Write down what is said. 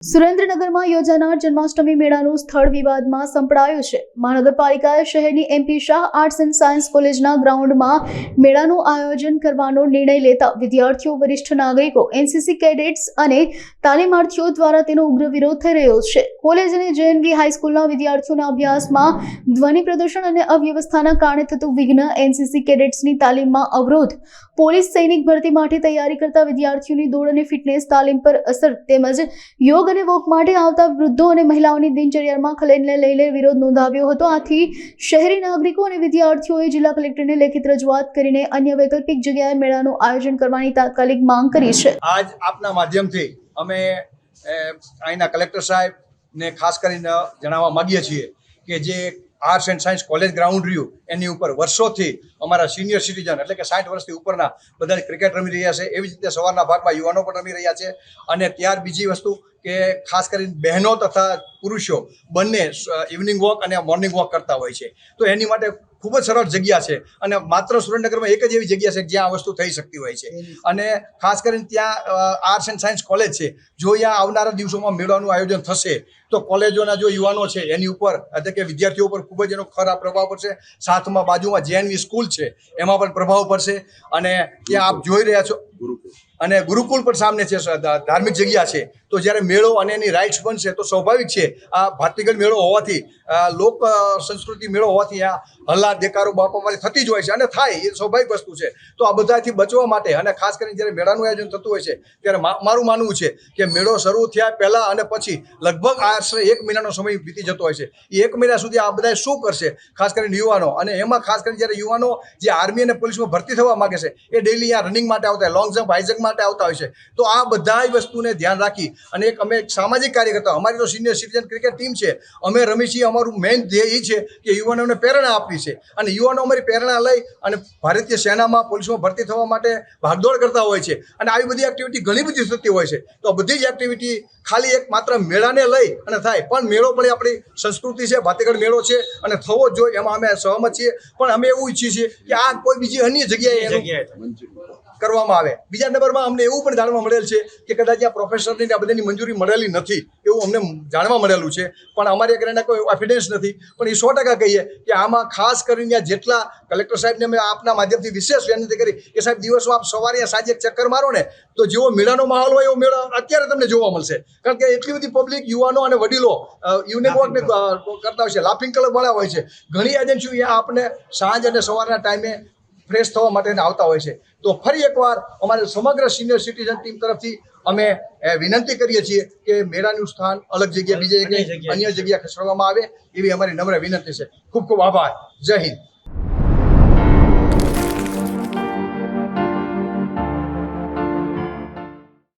સુરેન્દ્રનગરમાં યોજાનાર જન્માષ્ટમી મેળાનું સ્થળ વિવાદમાં સંપડાયું છે। મહાનગરપાલિકાએ શહેરની MP Shah arts and science કોલેજના ગ્રાઉન્ડમાં મેળાનું આયોજન કરવાનો નિર્ણય લેતા વિદ્યાર્થીઓ, વરિષ્ઠ નાગરિકો, NCC કેડેટ્સ અને તાલીમાર્થીઓ દ્વારા તેનો ઉગ્ર વિરોધ થઈ રહ્યો છે। કોલેજ અને JNV હાઈસ્કૂલના વિદ્યાર્થીઓના અભ્યાસમાં ધ્વનિ પ્રદૂષણ અને અવ્યવસ્થાના કારણે થતું વિઘ્ન, NCC કેડેટ્સની તાલીમમાં અવરોધ, પોલીસ સૈનિક ભરતી માટે તૈયારી કરતા વિદ્યાર્થીઓની દોડ અને ફિટનેસ તાલીમ પર અસર તેમજ યોગ અને વોક માટે આવતા વૃદ્ધો અને મહિલાઓની દિનચર્યામાં ખલેલને લઈને વિરોધ નોંધાવ્યો હતો। આથી શહેરી નાગરિકો અને વિદ્યાર્થીઓએ જિલ્લા કલેક્ટરને લેખિત રજૂઆત કરીને અન્ય વૈકલ્પિક જગ્યાએ મેળાનું આયોજન કરવાની તાત્કાલિક માંગ કરી છે। આજ આપના માધ્યમથી અમે અહીંના કલેક્ટર સાહેબને ખાસ કરીને જણાવવા માંગીએ છીએ કે જે arts and science college ground રહ્યું એની ઉપર વર્ષોથી અમારા સિનિયર સિટીઝન એટલે કે 60 વર્ષથી ઉપરના બધા ક્રિકેટ રમી રહ્યા છે। એવી જ રીતે સવારના ભાગમાં યુવાનો પણ રમી રહ્યા છે। અને ત્યાર બીજી વસ્તુ કે ખાસ કરીને બહેનો તથા પુરુષો બંને ઇવનિંગ વોક અને મોર્નિંગ વોક કરતા હોય છે। તો એની માટે ખૂબ જ સરળ જગ્યા છે અને માત્ર સુરેન્દ્રનગરમાં એક જ એવી જગ્યા છે જ્યાં આ વસ્તુ થઈ શકતી હોય છે। અને ખાસ કરીને ત્યાં આર્ટ્સ એન્ડ સાયન્સ કોલેજ છે। જો અહીંયા આવનારા દિવસોમાં મેળાનું આયોજન થશે તો કોલેજોના જો યુવાનો છે એની ઉપર એટલે કે વિદ્યાર્થીઓ ઉપર ખૂબ જ એનો ખરાબ પ્રભાવ પડશે। સાથમાં બાજુમાં JNV સ્કૂલ છે એમાં પણ પ્રભાવ પડશે। અને ત્યાં આપ જોઈ રહ્યા છો અને ગુરુકુળ પણ સામે છે, ધાર્મિક જગ્યા છે। તો જ્યારે મેળો અને એની રાઇટ્સ બનશે તો સ્વાભાવિક છે આ ભાતીગળ મેળો હોવાથી, લોક સંસ્કૃતિ મેળો હોવાથી આ હલ્લા દેકારો બાપાવાળી થતી જ હોય છે અને થાય એ સ્વાભાવિક વસ્તુ છે। તો આ બધાથી બચવા માટે અને ખાસ કરીને જ્યારે મેળાનું આયોજન થતું હોય છે ત્યારે મારું માનવું છે કે મેળો શરૂ થયા પહેલાં અને પછી લગભગ આશરે 1 મહિનાનો સમય વીતી જતો હોય છે। એ 1 મહિના સુધી આ બધા શું કરશે, ખાસ કરીને યુવાનો, અને એમાં ખાસ કરીને જ્યારે યુવાનો જે આર્મી અને પોલીસમાં ભરતી થવા માગે છે એ ડેઈલી અહીંયા રનિંગ માટે આવતા હોય, લોંગ જમ્પ, હાઈ જમ્પ માટે આવતા હોય છે। તો આ બધા વસ્તુને ધ્યાન રાખી અને અમે એક સામાજિક કાર્યકર્તા, અમારી તો સિનિયર સિટીઝન ક્રિકેટ ટીમ છે, અમે રમી છીએ। અમારું મેઇન ધ્યેય એ છે કે યુવાનોને પ્રેરણા આપવી છે અને યુવાનો અમારી પ્રેરણા લઈ અને ભારતીય સેનામાં, પોલીસમાં ભરતી થવા માટે ભાગદોડ કરતા હોય છે। અને આવી બધી એક્ટિવિટી ઘણી બધી થતી હોય છે। તો બધી જ એક્ટિવિટી ખાલી એક માત્ર મેળાને લઈ અને થાય, પણ મેળો પણ આપણી સંસ્કૃતિ છે, ભાતીગળ મેળો છે અને થવો જ જોઈએ એમાં અમે સહમત છીએ। પણ અમે એવું ઈચ્છીએ છીએ કે આ કોઈ બીજી અન્ય જગ્યાએ કરવામાં આવે। બીજા નંબરમાં અમને એવું પણ જાણવા મળેલ છે કે કદાચ આ પ્રોફેસરની આ બધાની મંજૂરી મળેલી નથી એવું અમને જાણવા મળેલું છે, પણ અમારી આગળ કોઈ એવિડન્સ નથી। પણ એ 100% કહીએ કે આમાં ખાસ કરીને જેટલા કલેક્ટર સાહેબને અમે આપના માધ્યમથી વિશેષ વિનંતી કરી કે સાહેબ દિવસો આપ સવારે સાંજે એક ચક્કર મારો ને તો જેવો મેળાનો માહોલ હોય એવો મેળો અત્યારે તમને જોવા મળશે। કારણ કે એટલી બધી પબ્લિક, યુવાનો અને વડીલો ઇવનિંગ વોકને કરતા હોય છે, લાફિંગ ક્લબવાળા હોય છે, ઘણી એજન્સીઓ અહીંયા આપણે સાંજ અને સવારના ટાઈમે ફ્રેશ થવા માટે આવતા હોય છે। તો ફરી એકવાર અમારે સમગ્ર સિનિયર સિટીઝન ટીમ તરફથી અમે વિનંતી કરીએ છીએ કે મેળાનું સ્થાન અલગ જગ્યાએ, બીજી જગ્યાએ, અન્ય જગ્યાએ ખસેડવામાં આવે એવી અમારી નમ્ર વિનંતી છે। ખૂબ ખૂબ આભાર। જય હિન્દ।